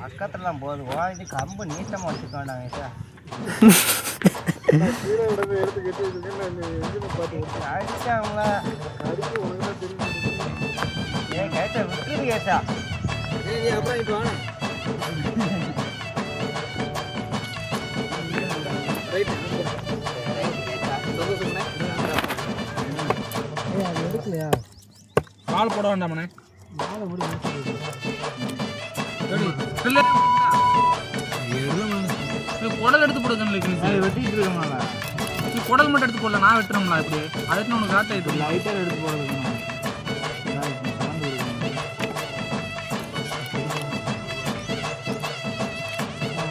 பக்கத்துலலாம் போதுவா இது கம்பு நீட்டமாக வச்சுக்க வேண்டாங்க சார். அடிச்சாங்களா ஏன் கேட்ட விட்டுரு கேட்டா அப்புறம் இப்போ எடுக்கலையா கால் போட வேண்டாமண்ணே. மாலை முடி குடல் எடுத்து போடுங்க. வெட்டிட்டு இருக்கோம்ல நீ குடல் மட்டும் எடுத்து போடல, நான் வெட்டுறோம்ல இப்படி அதுக்கு உனக்கு காட்ட லைட்டாக எடுத்து போடுறது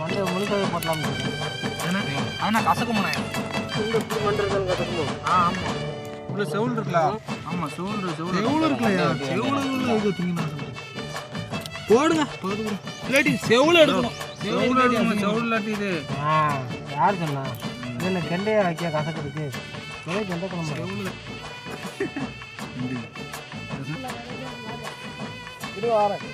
மண்டை முழுக்காக போட்டலாம். ஏன்னா ஆனால் கசக்குமாண்ணே. ஆமாம் உள்ள செவுள் இருக்குல்ல. ஆமாம் செவுள் இருக்குல்லையா? போடுங்க இல்லாட்டி செவுள் எடுக்கணும். செவுள் இல்லாட்டி இது யார் சொன்னா? இல்லை கெண்டையா வைக்க கசக்கிறதுக்கு எந்த குழம்பு இது வாரேன்.